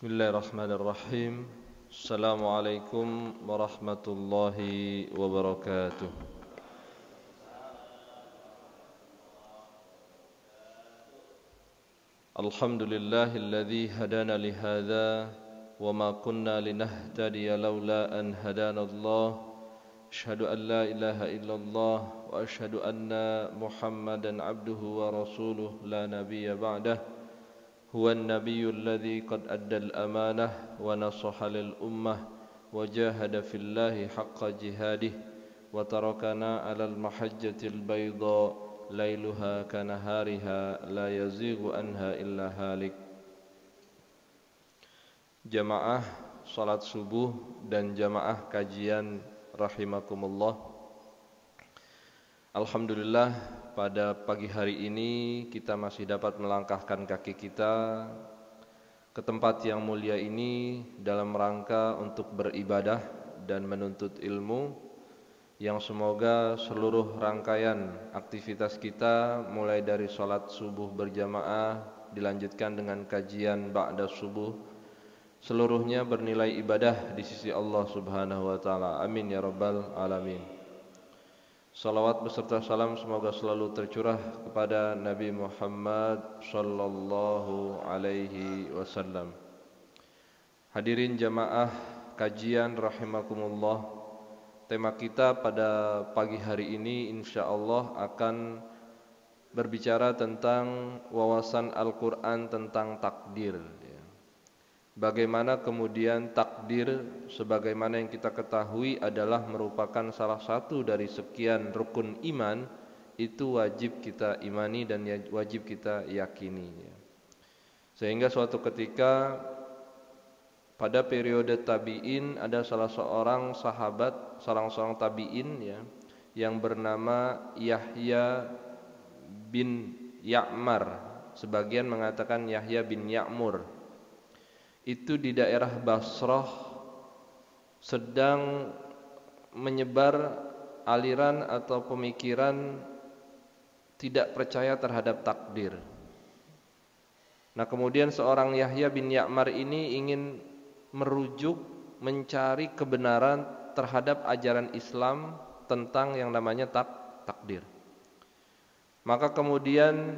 Bismillahirrahmanirrahim. Assalamualaikum warahmatullahi wabarakatuh. Alhamdulillahilladzi hadana lihadza wama kunna linahtadiya laula an hadanallah. Asyhadu an la ilaha illallah wa asyhadu anna Muhammadan abduhu wa rasuluh la nabiyya ba'dah. هو النبي الذي قد أدى الأمانة ونصح للأمة وجاهد في الله حق جهاده وتركنا على المحجة البيضاء ليلها كنهارها لا يزيغ عنها إلا هالك. Jamaah salat subuh dan jamaah kajian rahimakumullah. Alhamdulillah, pada pagi hari ini kita masih dapat melangkahkan kaki kita ke tempat yang mulia ini dalam rangka untuk beribadah dan menuntut ilmu, yang semoga seluruh rangkaian aktivitas kita mulai dari salat subuh berjamaah dilanjutkan dengan kajian ba'da subuh, seluruhnya bernilai ibadah di sisi Allah Subhanahu wa taala. Amin ya rabbal alamin. Salawat beserta salam semoga selalu tercurah kepada Nabi Muhammad sallallahu alaihi wasallam. Hadirin jamaah kajian rahimakumullah, tema kita pada pagi hari ini insyaallah akan berbicara tentang wawasan Al-Qur'an tentang takdir. Bagaimana kemudian takdir sebagaimana yang kita ketahui adalah merupakan salah satu dari sekian rukun iman, itu wajib kita imani dan wajib kita yakini. Sehingga suatu ketika pada periode tabi'in ada salah seorang sahabat, seorang tabi'in yang bernama Yahya bin Ya'mar. Sebagian mengatakan Yahya bin Ya'mur. Itu di daerah Basrah sedang menyebar aliran atau pemikiran tidak percaya terhadap takdir. Nah, kemudian seorang Yahya bin Ya'mar ini ingin merujuk, mencari kebenaran terhadap ajaran Islam tentang yang namanya takdir. Maka kemudian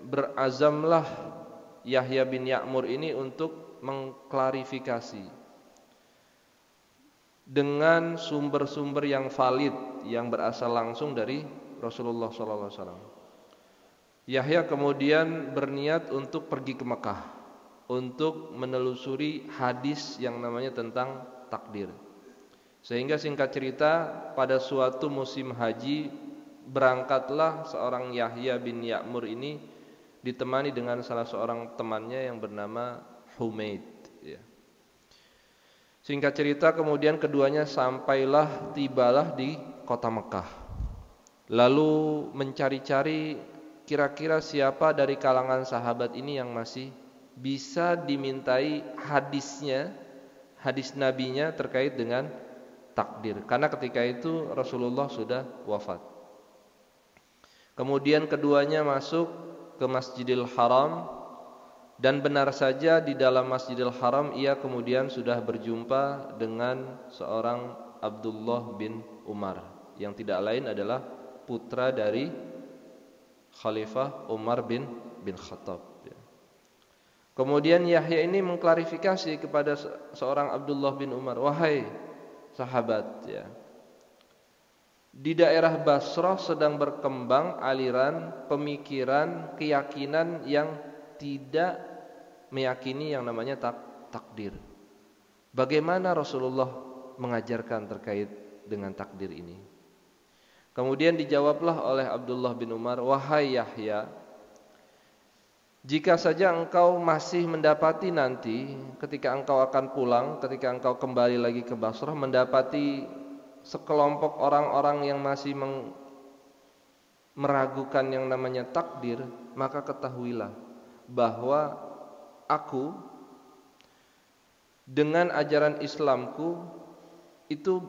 berazamlah Yahya bin Ya'mur ini untuk mengklarifikasi dengan sumber-sumber yang valid yang berasal langsung dari Rasulullah SAW. Yahya kemudian berniat untuk pergi ke Mekah untuk menelusuri hadis yang namanya tentang takdir. Sehingga singkat cerita, pada suatu musim haji berangkatlah seorang Yahya bin Ya'mur ini ditemani dengan salah seorang temannya yang bernama Humaid. Singkat cerita, kemudian keduanya tibalah di kota Mekah. Lalu mencari-cari kira-kira siapa dari kalangan sahabat ini yang masih bisa dimintai hadisnya, hadis nabinya terkait dengan takdir. Karena ketika itu Rasulullah sudah wafat. Kemudian keduanya masuk ke Masjidil Haram. Dan benar saja di dalam Masjidil Haram ia kemudian sudah berjumpa dengan seorang Abdullah bin Umar, yang tidak lain adalah putra dari Khalifah Umar bin Khattab. Kemudian Yahya ini mengklarifikasi kepada seorang Abdullah bin Umar, wahai sahabat, di daerah Basrah sedang berkembang aliran pemikiran, keyakinan yang tidak meyakini yang namanya takdir. Bagaimana Rasulullah mengajarkan terkait dengan takdir ini? Kemudian dijawablah oleh Abdullah bin Umar, wahai Yahya, jika saja engkau masih mendapati nanti ketika engkau akan pulang, ketika engkau kembali lagi ke Basrah, mendapati sekelompok orang-orang yang masih meragukan yang namanya takdir, maka ketahuilah bahwa aku dengan ajaran Islamku itu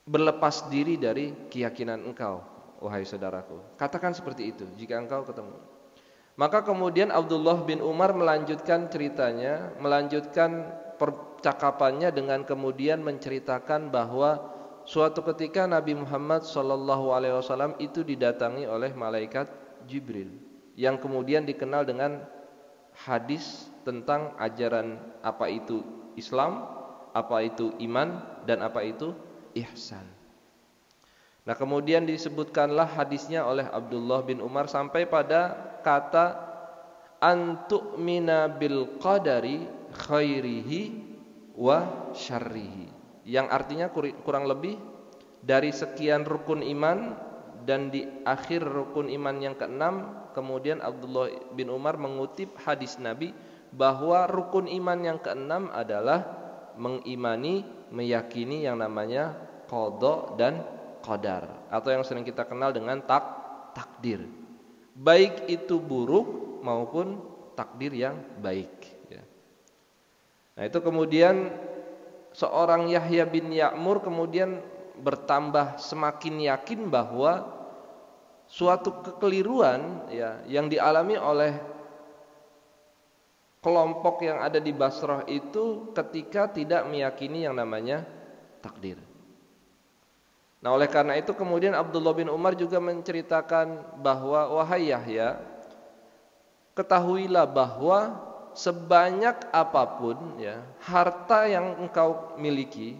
berlepas diri dari keyakinan engkau, wahai saudaraku. Katakan seperti itu jika engkau ketemu. Maka kemudian Abdullah bin Umar melanjutkan ceritanya, melanjutkan percakapannya dengan kemudian menceritakan bahwa suatu ketika Nabi Muhammad SAW itu didatangi oleh malaikat Jibril, yang kemudian dikenal dengan hadis tentang ajaran apa itu Islam, apa itu iman, dan apa itu ihsan. Nah, kemudian disebutkanlah hadisnya oleh Abdullah bin Umar sampai pada kata antu'mina bil qadari khairihi wa syarrihi, yang artinya kurang lebih dari sekian rukun iman, dan di akhir rukun iman yang keenam kemudian Abdullah bin Umar mengutip hadis Nabi bahwa rukun iman yang keenam adalah mengimani, meyakini yang namanya qada dan qadar, atau yang sering kita kenal dengan takdir, baik itu buruk maupun takdir yang baik, ya. Nah, itu kemudian seorang Yahya bin Ya'mur kemudian bertambah semakin yakin bahwa suatu kekeliruan, ya, yang dialami oleh kelompok yang ada di Basrah itu ketika tidak meyakini yang namanya takdir. Nah, oleh karena itu kemudian Abdullah bin Umar juga menceritakan bahwa wahai Yahya, ketahuilah bahwa sebanyak apapun, ya, harta yang engkau miliki,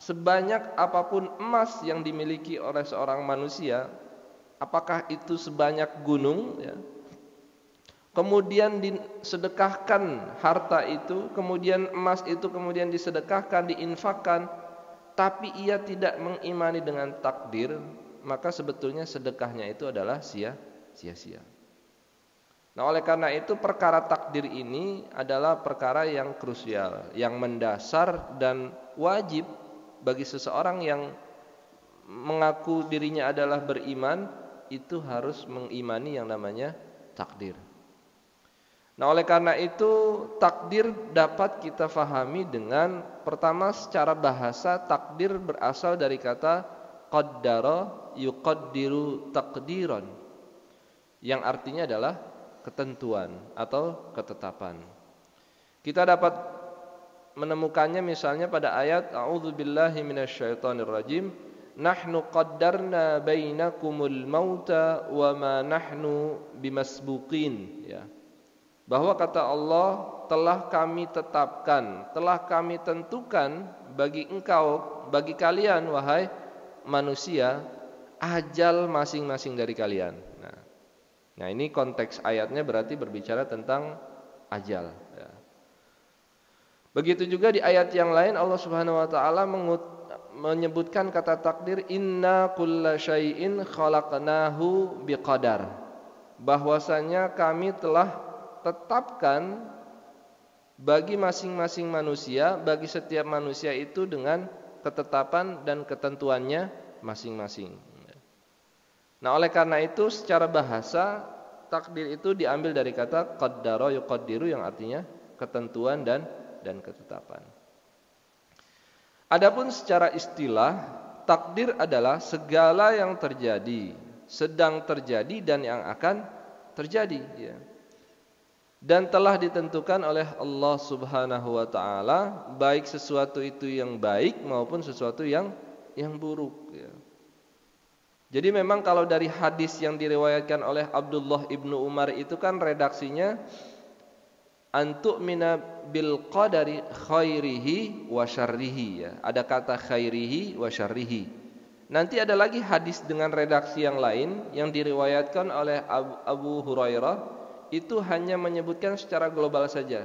sebanyak apapun emas yang dimiliki oleh seorang manusia, apakah itu sebanyak gunung, ya, kemudian disedekahkan harta itu, kemudian emas itu kemudian disedekahkan, diinfakkan, tapi ia tidak mengimani dengan takdir, maka sebetulnya sedekahnya itu adalah sia-sia. Nah, oleh karena itu perkara takdir ini adalah perkara yang krusial, yang mendasar dan wajib bagi seseorang yang mengaku dirinya adalah beriman, itu harus mengimani yang namanya takdir. Nah, oleh karena itu takdir dapat kita fahami dengan pertama secara bahasa. Takdir berasal dari kata qaddara yuqaddiru taqdiran, yang artinya adalah ketentuan atau ketetapan. Kita dapat menemukannya misalnya pada ayat a'udzubillahi minasyaitonirrajim, nahnu qaddarna bainakumul mauta wa ma nahnu bimasbuqin, ya. Bahwa kata Allah, telah kami tetapkan, telah kami tentukan bagi engkau, bagi kalian wahai manusia, ajal masing-masing dari kalian. Nah, ini konteks ayatnya berarti berbicara tentang ajal, ya. Begitu juga di ayat yang lain Allah Subhanahu wa taala menyebutkan kata takdir, inna kulla syai'in khalaqnahu biqadar. Bahwasanya kami telah tetapkan bagi masing-masing manusia, bagi setiap manusia itu dengan ketetapan dan ketentuannya masing-masing. Nah, oleh karena itu secara bahasa takdir itu diambil dari kata qaddara yuqaddiru, yang artinya ketentuan dan ketetapan. Adapun secara istilah, takdir adalah segala yang terjadi, sedang terjadi dan yang akan terjadi, ya. Dan telah ditentukan oleh Allah Subhanahu wa taala, baik sesuatu itu yang baik maupun sesuatu yang buruk, ya. Jadi memang kalau dari hadis yang diriwayatkan oleh Abdullah ibnu Umar itu kan redaksinya antu'mina bil qadari khairihi wa syarrihi, ya. Ada kata khairihi wa syarrihi. Nanti ada lagi hadis dengan redaksi yang lain yang diriwayatkan oleh Abu Hurairah, itu hanya menyebutkan secara global saja,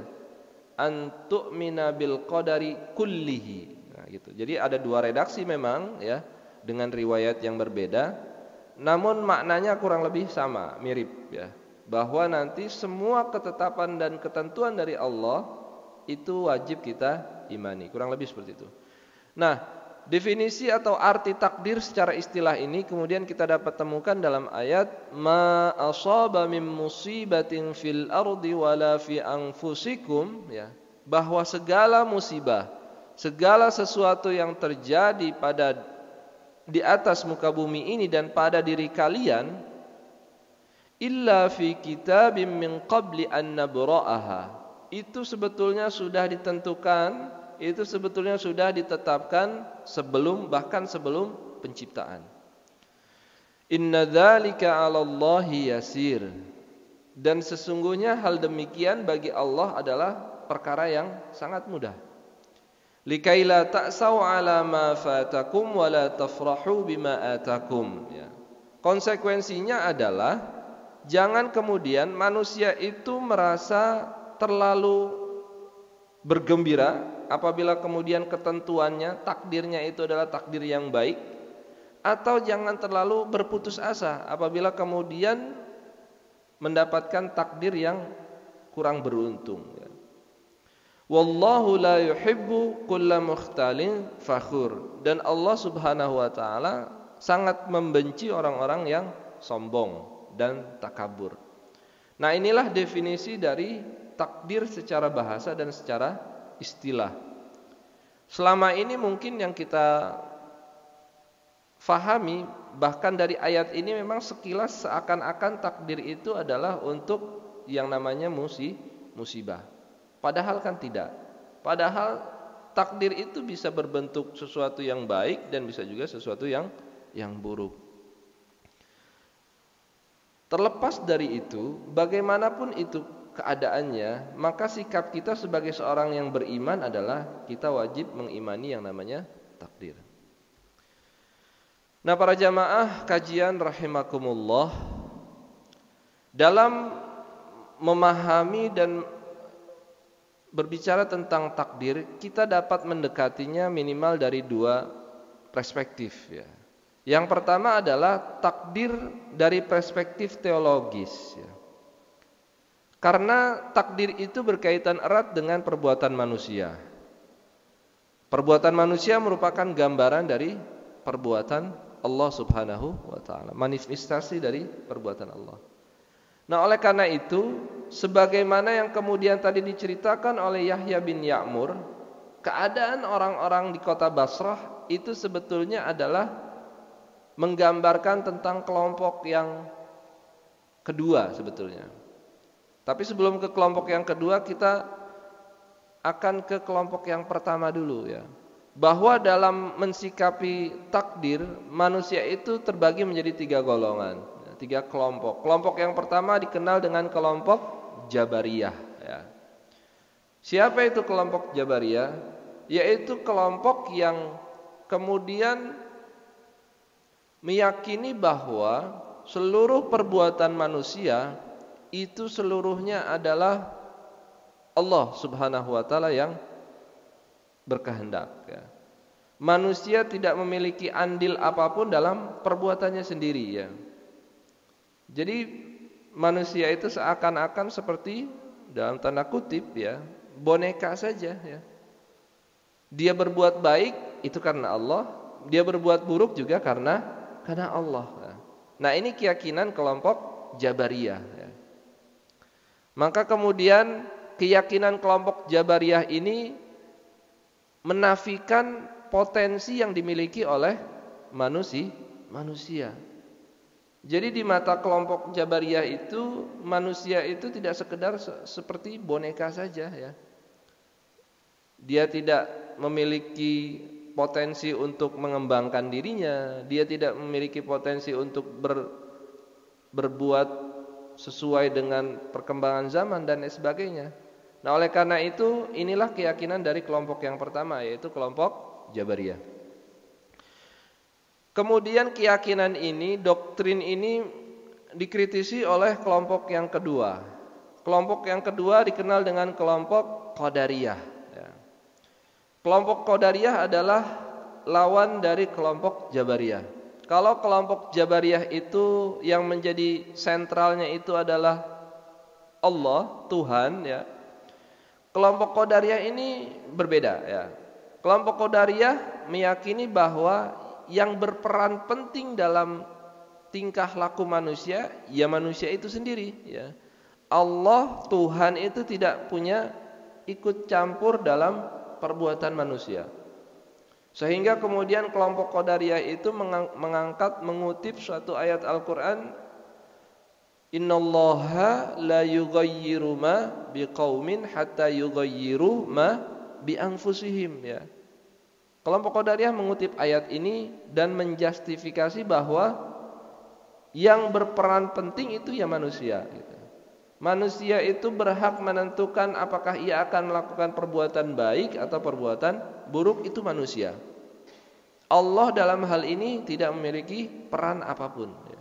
antu'mina bil qadari kullihi. Nah, gitu. Jadi ada dua redaksi memang, ya, dengan riwayat yang berbeda, namun maknanya kurang lebih sama, mirip, ya. Bahwa nanti semua ketetapan dan ketentuan dari Allah itu wajib kita imani, kurang lebih seperti itu. Nah, definisi atau arti takdir secara istilah ini kemudian kita dapat temukan dalam ayat ma asaba min musibatin fil ardi wala fi anfusikum, ya. Bahwa segala musibah, segala sesuatu yang terjadi di atas muka bumi ini dan pada diri kalian, illa fi kitabim min qabli an nabra'aha. Itu sebetulnya sudah ditentukan, itu sebetulnya sudah ditetapkan bahkan sebelum penciptaan. Inna dzalika 'ala Allahi yasir. Dan sesungguhnya hal demikian bagi Allah adalah perkara yang sangat mudah. Likaila ta'sau 'ala ma fatakum wa la tafrahu bima atakum. Ya. Konsekuensinya adalah jangan kemudian manusia itu merasa terlalu bergembira apabila kemudian ketentuannya, takdirnya itu adalah takdir yang baik, atau jangan terlalu berputus asa apabila kemudian mendapatkan takdir yang kurang beruntung. Wallahu la yuhibbu kulla mukhtalin fakhur. Dan Allah Subhanahu wa taala sangat membenci orang-orang yang sombong dan takabur. Nah, inilah definisi dari takdir secara bahasa dan secara istilah. Selama ini mungkin yang kita fahami, bahkan dari ayat ini memang sekilas seakan-akan takdir itu adalah untuk yang namanya musibah. Padahal kan tidak. Padahal takdir itu bisa berbentuk sesuatu yang baik dan bisa juga sesuatu yang buruk. Terlepas dari itu, bagaimanapun itu keadaannya, maka sikap kita sebagai seorang yang beriman adalah kita wajib mengimani yang namanya takdir. Nah, para jamaah kajian rahimakumullah, dalam memahami dan berbicara tentang takdir, kita dapat mendekatinya minimal dari dua perspektif, ya. Yang pertama adalah takdir dari perspektif teologis, ya. Karena takdir itu berkaitan erat dengan perbuatan manusia. Perbuatan manusia merupakan gambaran dari perbuatan Allah Subhanahu wa taala, manifestasi dari perbuatan Allah. Nah, oleh karena itu, sebagaimana yang kemudian tadi diceritakan oleh Yahya bin Ya'mur, keadaan orang-orang di kota Basrah itu sebetulnya adalah menggambarkan tentang kelompok yang kedua sebetulnya. Tapi sebelum ke kelompok yang kedua, kita akan ke kelompok yang pertama dulu, ya. Bahwa dalam mensikapi takdir, manusia itu terbagi menjadi 3 golongan, 3 kelompok. Kelompok yang pertama dikenal dengan kelompok Jabariyah, ya. Siapa itu kelompok Jabariyah? Yaitu kelompok yang kemudian meyakini bahwa seluruh perbuatan manusia itu seluruhnya adalah Allah Subhanahu wa taala yang berkehendak, ya. Manusia tidak memiliki andil apapun dalam perbuatannya sendiri, ya. Jadi manusia itu seakan-akan seperti dalam tanda kutip, ya, boneka saja, ya. Dia berbuat baik itu karena Allah, dia berbuat buruk juga karena Allah, ya. Nah, ini keyakinan kelompok Jabariyah, ya. Maka kemudian keyakinan kelompok Jabariyah ini menafikan potensi yang dimiliki oleh manusia. Jadi di mata kelompok Jabariyah itu, manusia itu tidak sekedar seperti boneka saja, ya. Dia tidak memiliki potensi untuk mengembangkan dirinya, dia tidak memiliki potensi untuk berbuat sesuai dengan perkembangan zaman dan lain sebagainya. Nah, oleh karena itu, inilah keyakinan dari kelompok yang pertama, yaitu kelompok Jabariyah. Kemudian keyakinan ini, doktrin ini dikritisi oleh kelompok yang kedua. Kelompok yang kedua dikenal dengan kelompok Qadariyah, ya. Kelompok Qadariyah adalah lawan dari kelompok Jabariyah. Kalau kelompok Jabariyah itu yang menjadi sentralnya itu adalah Allah, Tuhan, ya. Kelompok Qadariyah ini berbeda, ya. Kelompok Qadariyah meyakini bahwa yang berperan penting dalam tingkah laku manusia, ya manusia itu sendiri, ya. Allah, Tuhan itu tidak punya ikut campur dalam perbuatan manusia. Sehingga kemudian kelompok Qadariyah itu mengangkat, mengutip suatu ayat Al-Quran Innallaha la yughayyiru ma biqaumin hatta yughayyiru ma bi anfusihim, ya. Kelompok Qadariyah mengutip ayat ini dan menjustifikasi bahwa yang berperan penting itu ya manusia, gitu. Manusia itu berhak menentukan apakah ia akan melakukan perbuatan baik atau perbuatan buruk, itu manusia. Allah dalam hal ini tidak memiliki peran apapun, ya.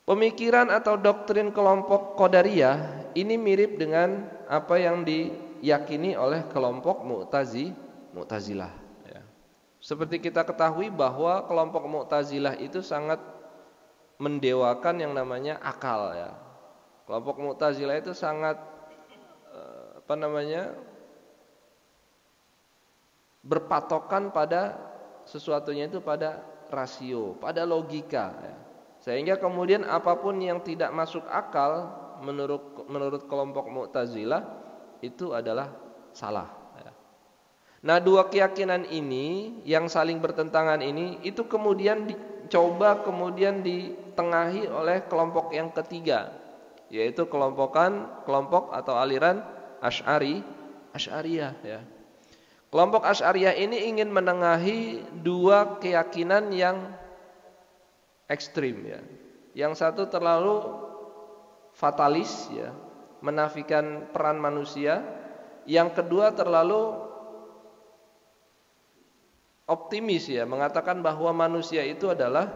Pemikiran atau doktrin kelompok Qadariyah ini mirip dengan apa yang diyakini oleh kelompok Mu'tazilah, ya. Seperti kita ketahui bahwa kelompok Mu'tazilah itu sangat mendewakan yang namanya akal, ya. Kelompok Mu'tazilah itu sangat berpatokan pada sesuatunya itu pada rasio, pada logika, ya. Sehingga kemudian apapun yang tidak masuk akal menurut kelompok Mu'tazilah itu adalah salah, ya. Nah, dua keyakinan ini yang saling bertentangan ini itu kemudian dicoba ditengahi oleh kelompok yang ketiga, yaitu kelompok atau aliran Asy'ariyah, ya. Kelompok Asy'ariyah ini ingin menengahi dua keyakinan yang ekstrim, ya. Yang satu terlalu fatalis, ya, menafikan peran manusia. Yang kedua terlalu optimis, ya, mengatakan bahwa manusia itu adalah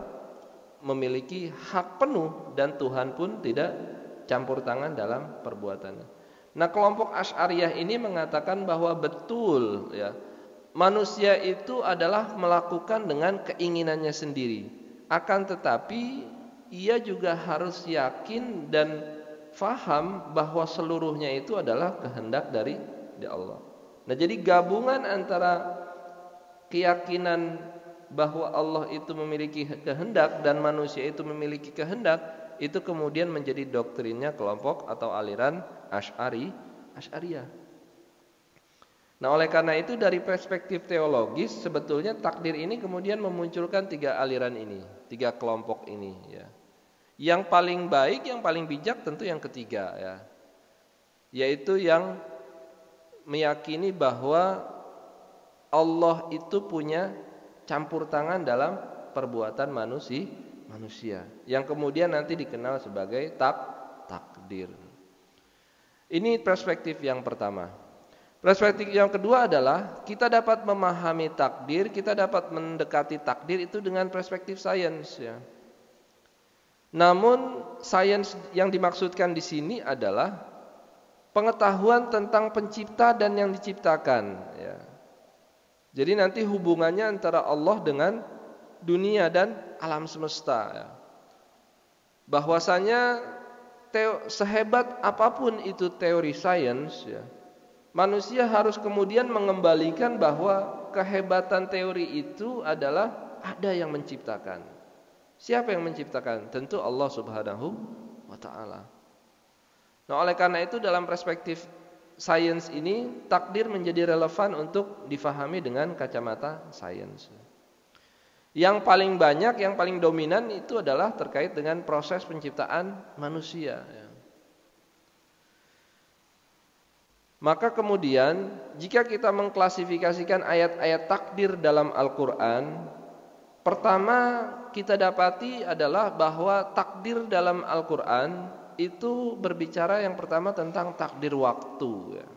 memiliki hak penuh dan Tuhan pun tidak campur tangan dalam perbuatannya. Nah, kelompok Asy'ariyah ini mengatakan bahwa betul, ya, manusia itu adalah melakukan dengan keinginannya sendiri. Akan tetapi ia juga harus yakin dan faham bahwa seluruhnya itu adalah kehendak dari Allah. Nah, jadi gabungan antara keyakinan bahwa Allah itu memiliki kehendak dan manusia itu memiliki kehendak, itu kemudian menjadi doktrinnya kelompok atau aliran Asy'ariyah. Nah, oleh karena itu dari perspektif teologis sebetulnya takdir ini kemudian memunculkan tiga aliran ini, tiga kelompok ini, ya. Yang paling baik, yang paling bijak tentu yang ketiga, ya. Yaitu yang meyakini bahwa Allah itu punya campur tangan dalam perbuatan manusia, yang kemudian nanti dikenal sebagai takdir. Ini perspektif yang pertama. Perspektif yang kedua adalah kita dapat memahami takdir, kita dapat mendekati takdir itu dengan perspektif sains, ya. Namun sains yang dimaksudkan di sini adalah pengetahuan tentang pencipta dan yang diciptakan, ya. Jadi nanti hubungannya antara Allah dengan dunia dan alam semesta, ya. Bahwasanya sehebat apapun itu teori sains, ya, manusia harus kemudian mengembalikan bahwa kehebatan teori itu adalah ada yang menciptakan. Siapa yang menciptakan? Tentu Allah Subhanahu wa ta'ala. Nah, oleh karena itu dalam perspektif sains ini takdir menjadi relevan untuk difahami dengan kacamata sains. Yang paling banyak, yang paling dominan itu adalah terkait dengan proses penciptaan manusia, ya. Maka kemudian jika kita mengklasifikasikan ayat-ayat takdir dalam Al-Quran, pertama kita dapati adalah bahwa takdir dalam Al-Quran itu berbicara yang pertama tentang takdir waktu, ya.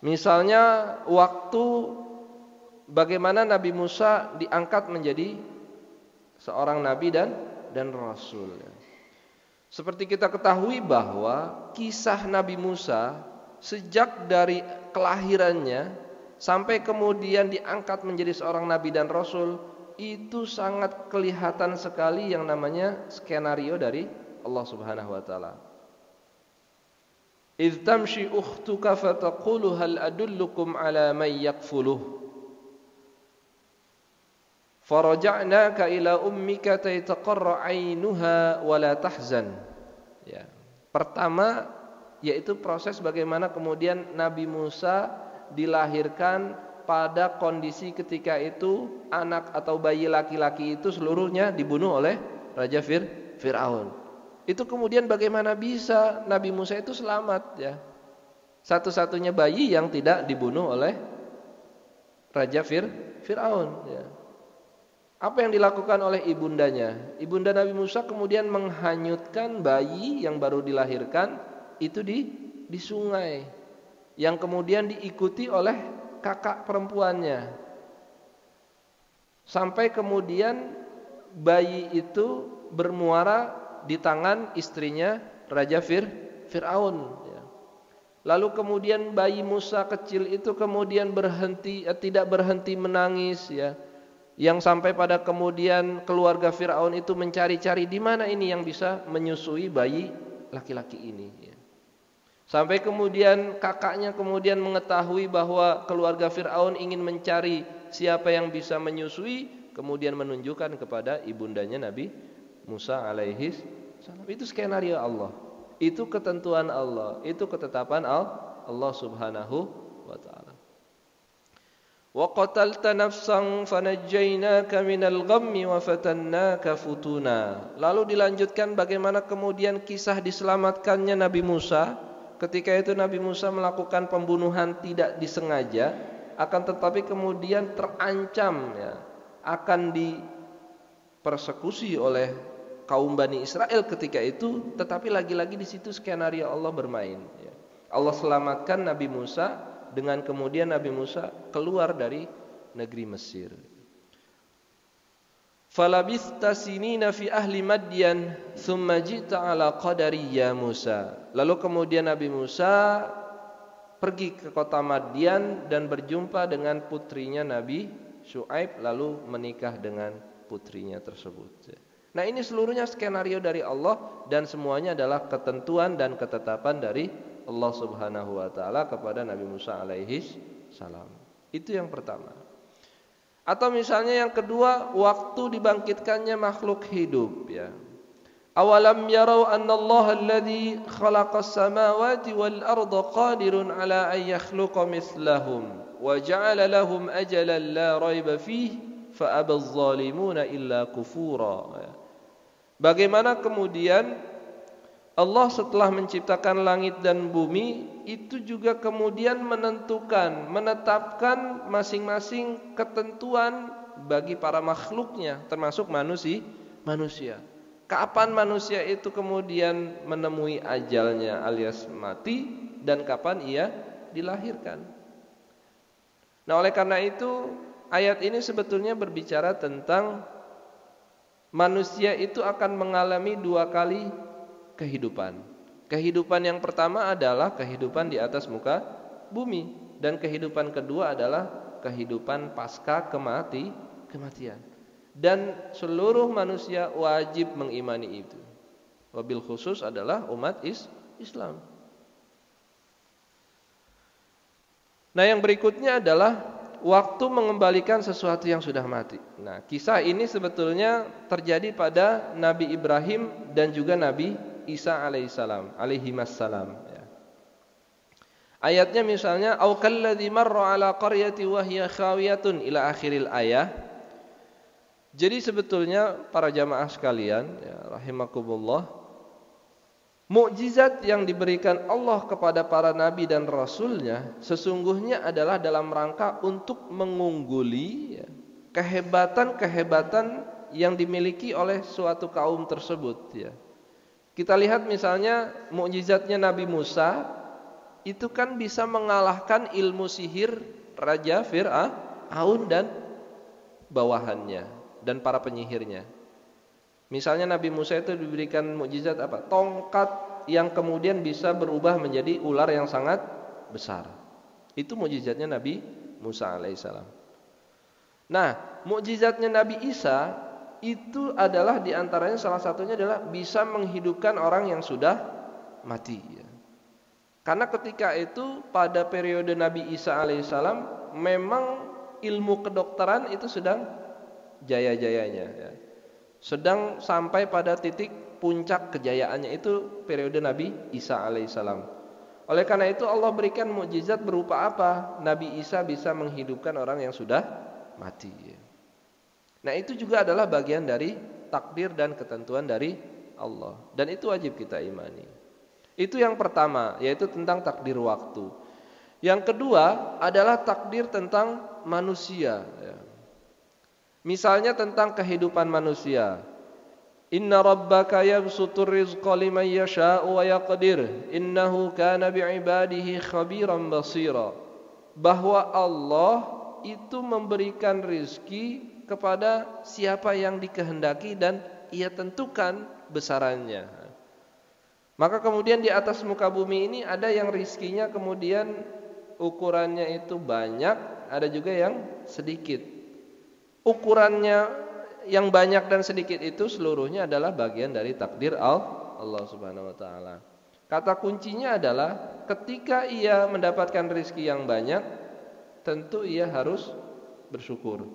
Misalnya waktu bagaimana Nabi Musa diangkat menjadi seorang nabi dan rasul, ya. Seperti kita ketahui bahwa kisah Nabi Musa sejak dari kelahirannya sampai kemudian diangkat menjadi seorang nabi dan rasul itu sangat kelihatan sekali yang namanya skenario dari Allah Subhanahu wa taala. "Idz tamshi ukhtuka fataqulu hal adullukum ala man yakfuluh faraja'naka ila ummika taytaqarra 'ainuha wa la tahzan." Ya. Pertama yaitu proses bagaimana kemudian Nabi Musa dilahirkan pada kondisi ketika itu anak atau bayi laki-laki itu seluruhnya dibunuh oleh Raja Fir'aun. Itu kemudian bagaimana bisa Nabi Musa itu selamat ya? Satu-satunya bayi yang tidak dibunuh oleh Raja Fir'aun ya. Apa yang dilakukan oleh ibundanya? Ibunda Nabi Musa kemudian menghanyutkan bayi yang baru dilahirkan itu di sungai, yang kemudian diikuti oleh kakak perempuannya. Sampai kemudian bayi itu bermuara di tangan istrinya Raja Fir'aun ya. Lalu kemudian bayi Musa kecil itu kemudian tidak berhenti menangis ya. Yang sampai pada kemudian keluarga Fir'aun itu mencari-cari di mana ini yang bisa menyusui bayi laki-laki ini ya. Sampai kemudian kakaknya kemudian mengetahui bahwa keluarga Fir'aun ingin mencari siapa yang bisa menyusui, kemudian menunjukkan kepada ibundanya Nabi Musa alaihi salam. Itu skenario Allah, itu ketentuan Allah, itu ketetapan Allah subhanahu wa ta'ala. Wa qatalta nafsan fanajjaynaka minal ghammi wa fatannaka futuna. Lalu dilanjutkan bagaimana kemudian kisah diselamatkannya Nabi Musa. Ketika itu Nabi Musa melakukan pembunuhan tidak disengaja, akan tetapi kemudian terancam ya, akan dipersekusi oleh kaum Bani Israel ketika itu, tetapi lagi-lagi di situ skenario Allah bermain ya. Allah selamatkan Nabi Musa dengan kemudian Nabi Musa keluar dari negeri Mesir. Falabithta sinina fi ahli Madyan thumma ji'ta ala qadari ya Musa. Lalu kemudian Nabi Musa pergi ke kota Madyan dan berjumpa dengan putrinya Nabi Syuaib, lalu menikah dengan putrinya tersebut. Nah, ini seluruhnya skenario dari Allah dan semuanya adalah ketentuan dan ketetapan dari Allah subhanahu wa ta'ala kepada Nabi Musa alaihi salam. Itu yang pertama. Atau misalnya yang kedua, waktu dibangkitkannya makhluk hidup ya. Awalam yarau anna Allah alladhi khalaqas samawati wal arda qadirun ala an yakhluqa mithlahum wa ja'ala lahum ajalan la raiba fihi fa abaz zalimuna illa kufura. Bagaimana kemudian Allah setelah menciptakan langit dan bumi itu juga kemudian menetapkan masing-masing ketentuan bagi para makhluknya, termasuk manusia. Kapan manusia itu kemudian menemui ajalnya alias mati dan kapan ia dilahirkan. Nah, oleh karena itu ayat ini sebetulnya berbicara tentang manusia itu akan mengalami dua kali kehidupan. Kehidupan yang pertama adalah kehidupan di atas muka bumi, dan kehidupan kedua adalah kehidupan pasca kematian. Dan seluruh manusia wajib mengimani itu. Wabil khusus adalah umat Islam. Nah, yang berikutnya adalah waktu mengembalikan sesuatu yang sudah mati. Nah, kisah ini sebetulnya terjadi pada Nabi Ibrahim dan juga Nabi Isa alaihimassalam ya. Ayatnya misalnya au kalladzi marra ala qaryati wa hiya khawiyatun ila akhiril ayah. Jadi sebetulnya para jamaah sekalian ya, rahimakumullah, mukjizat yang diberikan Allah kepada para nabi dan rasulnya sesungguhnya adalah dalam rangka untuk mengungguli ya, kehebatan-kehebatan yang dimiliki oleh suatu kaum tersebut ya. Kita lihat misalnya mukjizatnya Nabi Musa itu kan bisa mengalahkan ilmu sihir Raja Fir'aun dan bawahannya dan para penyihirnya. Misalnya Nabi Musa itu diberikan mukjizat apa? Tongkat yang kemudian bisa berubah menjadi ular yang sangat besar. Itu mukjizatnya Nabi Musa alaihissalam. Nah, mukjizatnya Nabi Isa itu adalah diantaranya salah satunya adalah bisa menghidupkan orang yang sudah mati ya. Karena ketika itu pada periode Nabi Isa alaihissalam memang ilmu kedokteran itu sedang jaya-jayanya ya. Sedang sampai pada titik puncak kejayaannya itu periode Nabi Isa alaihissalam. Oleh karena itu Allah berikan mukjizat berupa apa? Nabi Isa bisa menghidupkan orang yang sudah mati ya. Nah, itu juga adalah bagian dari takdir dan ketentuan dari Allah, dan itu wajib kita imani. Itu yang pertama, yaitu tentang takdir waktu. Yang kedua adalah takdir tentang manusia, ya. Misalnya tentang kehidupan manusia. Inna rabbaka yabsutur rizqa liman yasha'u wa yaqdir. Innahu kana bi'ibadihi khabiran basira. Bahwa Allah itu memberikan rizki kepada siapa yang dikehendaki dan Ia tentukan besarannya. Maka kemudian di atas muka bumi ini ada yang rizkinya kemudian ukurannya itu banyak, ada juga yang sedikit. Ukurannya yang banyak dan sedikit itu seluruhnya adalah bagian dari takdir Allah Subhanahu wa taala. Kata kuncinya adalah ketika ia mendapatkan rezeki yang banyak, tentu ia harus bersyukur.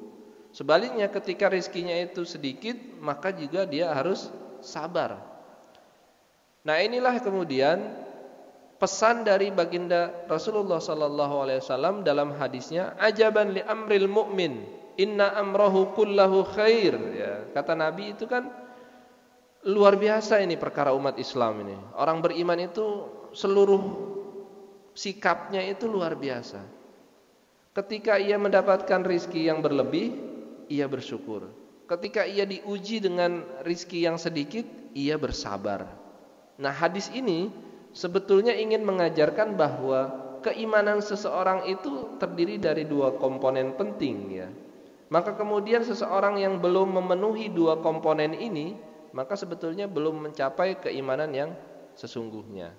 Sebaliknya ketika rezekinya itu sedikit, maka juga dia harus sabar. Nah, inilah kemudian pesan dari baginda Rasulullah SAW dalam hadisnya, ajaban li amril mu'min. Inna amrahu kullahu khair, ya. Kata Nabi itu kan luar biasa ini perkara umat Islam ini. Orang beriman itu seluruh sikapnya itu luar biasa. Ketika ia mendapatkan rizki yang berlebih, ia bersyukur. Ketika ia diuji dengan rizki yang sedikit, ia bersabar. Nah, hadis ini sebetulnya ingin mengajarkan bahwa keimanan seseorang itu terdiri dari dua komponen penting, ya. Maka kemudian seseorang yang belum memenuhi dua komponen ini, maka sebetulnya belum mencapai keimanan yang sesungguhnya.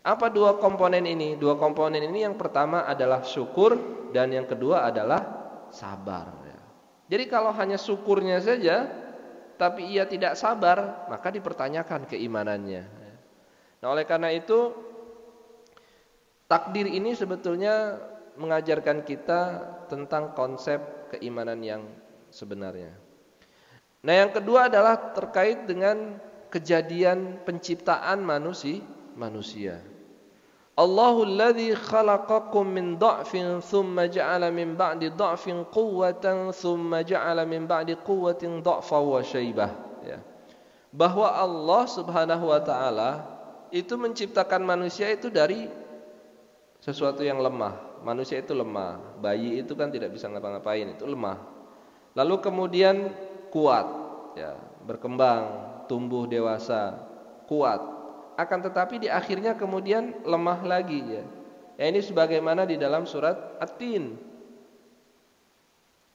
Apa dua komponen ini? Dua komponen ini yang pertama adalah syukur dan yang kedua adalah sabar. Jadi kalau hanya syukurnya saja, tapi ia tidak sabar, maka dipertanyakan keimanannya. Nah, oleh karena itu, takdir ini sebetulnya mengajarkan kita tentang konsep keimanan yang sebenarnya. Nah, yang kedua adalah terkait dengan kejadian penciptaan manusia. Allahul ladzi khalaqakum min dha'fin thumma ja'ala min ba'di dha'fin quwwatan thumma ja'ala min ba'di quwwatin dha'fan wa syaibah, ya. Bahwa Allah Subhanahu wa taala itu menciptakan manusia itu dari sesuatu yang lemah. Manusia itu lemah. Bayi itu kan tidak bisa ngapa-ngapain, itu lemah. Lalu kemudian kuat, ya, berkembang, tumbuh dewasa, kuat. Akan tetapi di akhirnya kemudian lemah lagi, ya. Ya, ini sebagaimana di dalam surat At-Tin.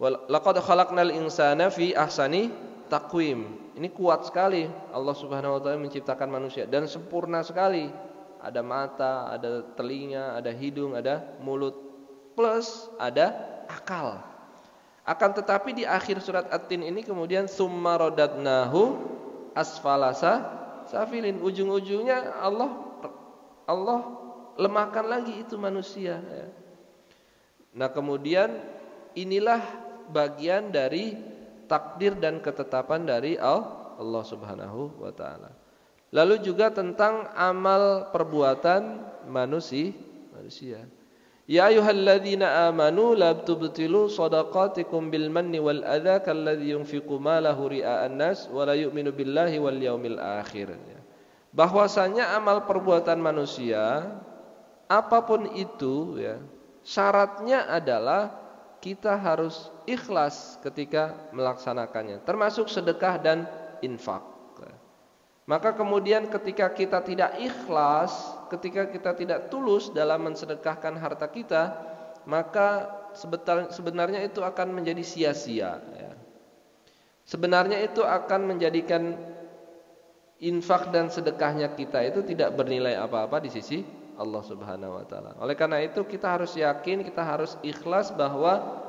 Laqad khalaqnal insana fi ahsani taqwim. Ini kuat sekali Allah Subhanahu wa taala menciptakan manusia dan sempurna sekali. Ada mata, ada telinga, ada hidung, ada mulut, plus ada akal. Akan tetapi di akhir surat At-Tin ini kemudian summa radadnahu asfalasa safilin. Ujung-ujungnya Allah lemahkan lagi itu manusia, ya. Nah, kemudian inilah bagian dari takdir dan ketetapan dari Allah Subhanahu wa taala. Lalu juga tentang amal perbuatan manusia. Ya ayyuhalladzina amanu la tubtilu shadaqatikum bil manni wal adza kalladzi yunfiqu malahu ria'an nas wa la yu'minu billahi wal yaumil akhir. Bahwasanya amal perbuatan manusia apapun itu, ya, syaratnya adalah kita harus ikhlas ketika melaksanakannya, termasuk sedekah dan infak. Maka kemudian ketika kita tidak ikhlas, ketika kita tidak tulus dalam mensedekahkan harta kita, maka sebenarnya itu akan menjadi sia-sia, ya. Sebenarnya itu akan menjadikan infak dan sedekahnya kita itu tidak bernilai apa-apa di sisi Allah Subhanahu wa taala. Oleh karena itu kita harus yakin, kita harus ikhlas bahwa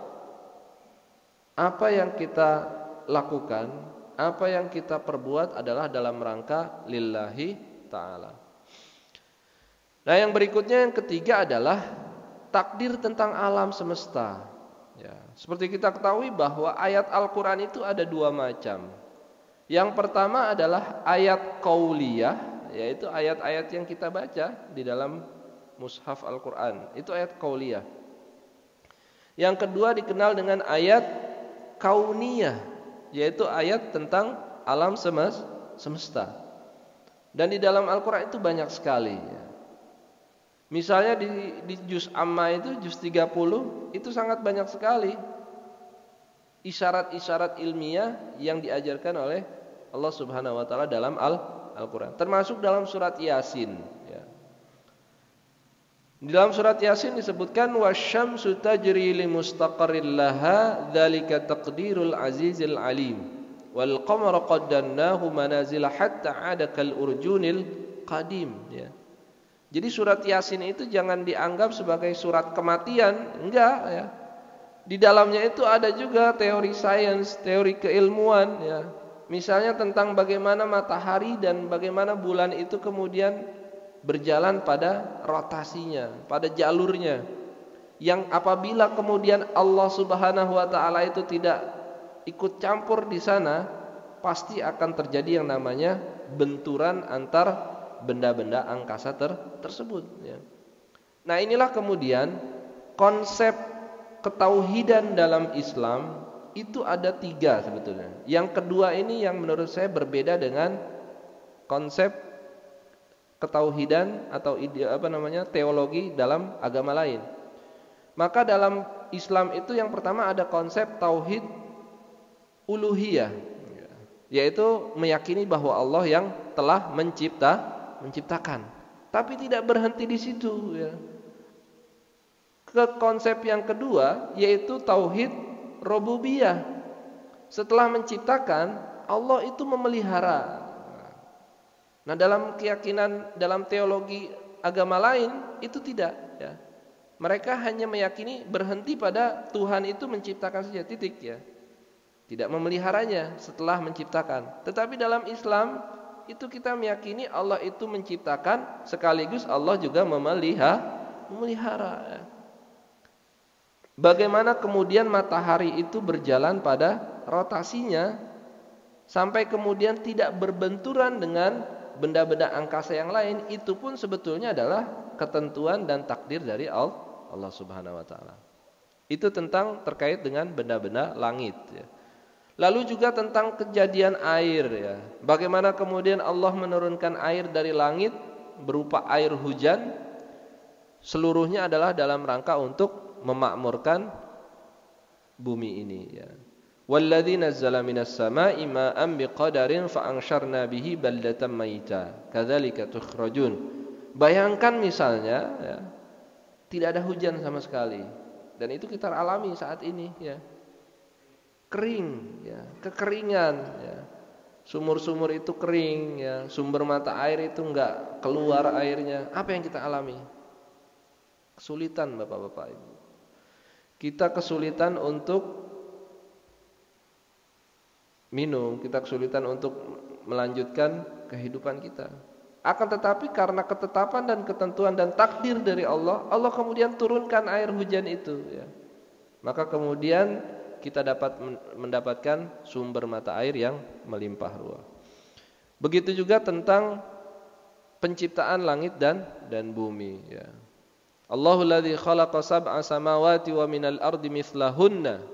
apa yang kita lakukan, apa yang kita perbuat adalah dalam rangka lillahi ta'ala. Nah, yang berikutnya, yang ketiga adalah takdir tentang alam semesta, ya. Seperti kita ketahui bahwa ayat Al-Quran itu ada dua macam. Yang pertama adalah ayat qauliyah, yaitu ayat-ayat yang kita baca di dalam mushaf Al-Quran. Itu ayat qauliyah. Yang kedua dikenal dengan ayat kauniyah, yaitu ayat tentang alam semesta. Dan di dalam Al-Quran itu banyak sekali ya. Misalnya di juz Amma itu, juz 30, itu sangat banyak sekali isyarat-isyarat ilmiah yang diajarkan oleh Allah Subhanahu wa taala dalam Al-Quran. Termasuk dalam surat Yasin ya. Di dalam surat Yasin disebutkan wasyamsu tajri limustaqarril laha dzalika taqdirul azizil alim wal qamara qaddarnahu manazila hatta 'ada kal urjunil qadim ya. Jadi surat Yasin itu jangan dianggap sebagai surat kematian, enggak ya. Di dalamnya itu ada juga teori sains, teori keilmuan ya. Misalnya tentang bagaimana matahari dan bagaimana bulan itu kemudian berjalan pada rotasinya, pada jalurnya. Yang apabila kemudian Allah Subhanahu wa taala itu tidak ikut campur di sana, pasti akan terjadi yang namanya benturan antar benda-benda angkasa tersebut ya. Nah, inilah kemudian konsep ketauhidan dalam Islam itu ada 3 sebetulnya. Yang kedua ini yang menurut saya berbeda dengan konsep ketauhidan atau teologi dalam agama lain. Maka dalam Islam itu yang pertama ada konsep tauhid uluhiyah, yaitu meyakini bahwa Allah yang telah menciptakan. Tapi tidak berhenti di situ ya. Ke konsep yang kedua yaitu tauhid rububiyah. Setelah menciptakan, Allah itu memelihara. Nah, dalam keyakinan dalam teologi agama lain itu tidak ya. Mereka hanya meyakini berhenti pada Tuhan itu menciptakan saja, titik ya. Tidak memeliharanya setelah menciptakan. Tetapi dalam Islam itu kita meyakini Allah itu menciptakan sekaligus Allah juga memelihara ya. Bagaimana kemudian matahari itu berjalan pada rotasinya sampai kemudian tidak berbenturan dengan benda-benda angkasa yang lain, itu pun sebetulnya adalah ketentuan dan takdir dari Allah Subhanahu wa taala. Itu terkait dengan benda-benda langit ya. Lalu juga tentang kejadian air ya. Bagaimana kemudian Allah menurunkan air dari langit berupa air hujan, seluruhnya adalah dalam rangka untuk memakmurkan bumi ini ya. Walladzi nazzala minas sama'i ma'an biqadarin fa'ansharna bihi baldatan maita kadzalika tukhrajun. Bayangkan misalnya ya, tidak ada hujan sama sekali dan itu kita alami saat ini ya. Kering ya, kekeringan ya. Sumur-sumur itu kering ya, sumber mata air itu enggak keluar airnya. Apa yang kita alami? Kesulitan Bapak-bapak Ibu. Kita kesulitan untuk minum, kita kesulitan untuk melanjutkan kehidupan kita. Akan tetapi karena ketetapan dan ketentuan dan takdir dari Allah, Allah kemudian turunkan air hujan itu ya. Maka kemudian kita dapat mendapatkan sumber mata air yang melimpah ruah. Begitu juga tentang penciptaan langit dan bumi ya. Allahul ladzi khalaqa sab'a samawati wa minal ardi mithlahunna,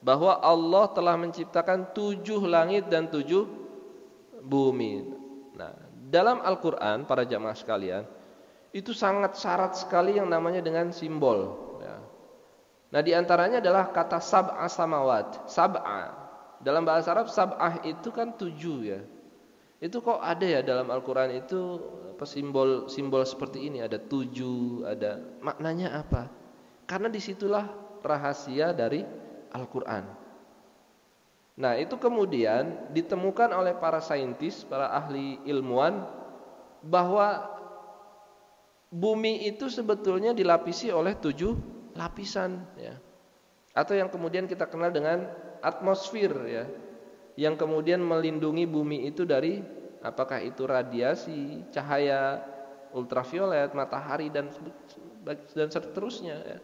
bahwa Allah telah menciptakan 7 langit dan 7 bumi. Nah, dalam Al-Quran para jamaah sekalian, itu sangat syarat sekali yang namanya dengan simbol ya. Nah, di antaranya adalah kata sab'a samawat. Sab'a dalam bahasa Arab, sab'ah itu kan 7 ya. Itu kok ada ya dalam Al-Quran itu simbol seperti ini, ada 7, ada maknanya apa? Karena disitulah rahasia dari Al-Quran. Nah, itu kemudian ditemukan oleh para saintis, para ahli ilmuwan, bahwa bumi itu sebetulnya dilapisi oleh 7 lapisan ya. Atau yang kemudian kita kenal dengan atmosfer ya, yang kemudian melindungi bumi itu dari apakah itu radiasi, cahaya ultraviolet, matahari dan seterusnya ya.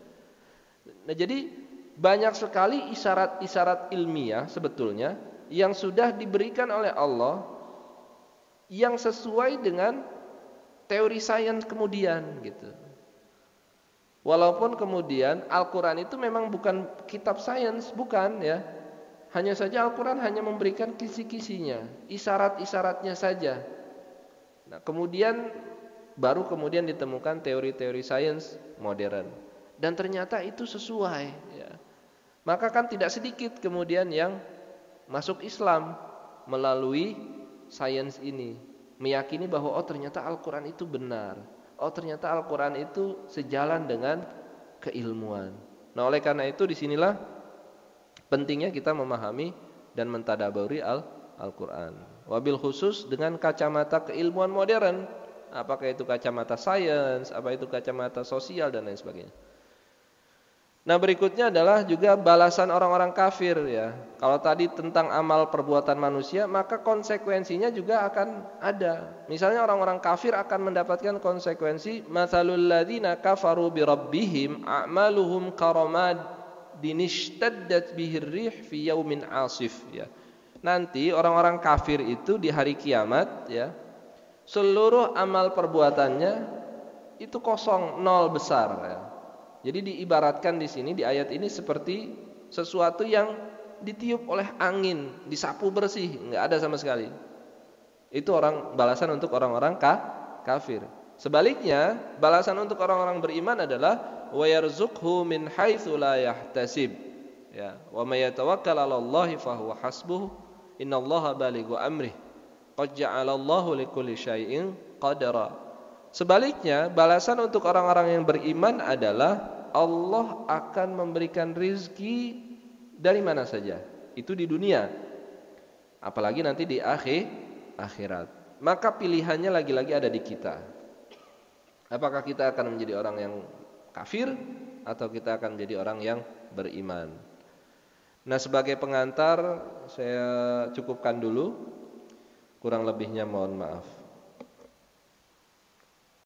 Nah, jadi banyak sekali isyarat-isyarat ilmiah sebetulnya yang sudah diberikan oleh Allah yang sesuai dengan teori sains kemudian gitu. Walaupun kemudian Al-Quran itu memang bukan kitab sains, bukan ya. Hanya saja Al-Quran hanya memberikan kisi-kisinya, isyarat-isyaratnya saja. Nah, baru kemudian ditemukan teori-teori sains modern dan ternyata itu sesuai ya. Maka kan tidak sedikit kemudian yang masuk Islam melalui sains ini, meyakini bahwa oh ternyata Al-Qur'an itu benar. Oh ternyata Al-Qur'an itu sejalan dengan keilmuan. Nah, oleh karena itu disinilah pentingnya kita memahami dan mentadaburi Al-Qur'an. Wabil khusus dengan kacamata keilmuan modern, apakah itu kacamata sains, apa itu kacamata sosial dan lain sebagainya. Nah, berikutnya adalah juga balasan orang-orang kafir ya. Kalau tadi tentang amal perbuatan manusia, maka konsekuensinya juga akan ada. Misalnya orang-orang kafir akan mendapatkan konsekuensi matsalul ladzina kafaru bi rabbihim a'maluhum karamadin ishtaddat bihir rih fi yaumin 'asif ya. Nanti orang-orang kafir itu di hari kiamat ya, seluruh amal perbuatannya itu kosong, nol besar ya. Jadi diibaratkan di sini di ayat ini seperti sesuatu yang ditiup oleh angin, disapu bersih, enggak ada sama sekali. Itu balasan untuk orang-orang kafir. Sebaliknya, balasan untuk orang-orang beriman adalah wa yarzuqhu min haitsu la yahtasib. Ya, wa may yatawakkal 'alallahi fahuwa hasbuh. Innallaha balighu amrih. Qad ja'alallahu likulli syai'in qadara. Sebaliknya, balasan untuk orang-orang yang beriman adalah Allah akan memberikan rizki dari mana saja. Itu di dunia. Apalagi nanti di akhirat. Maka pilihannya lagi-lagi ada di kita. Apakah kita akan menjadi orang yang kafir atau kita akan menjadi orang yang beriman. Nah, sebagai pengantar saya cukupkan dulu. Kurang lebihnya mohon maaf.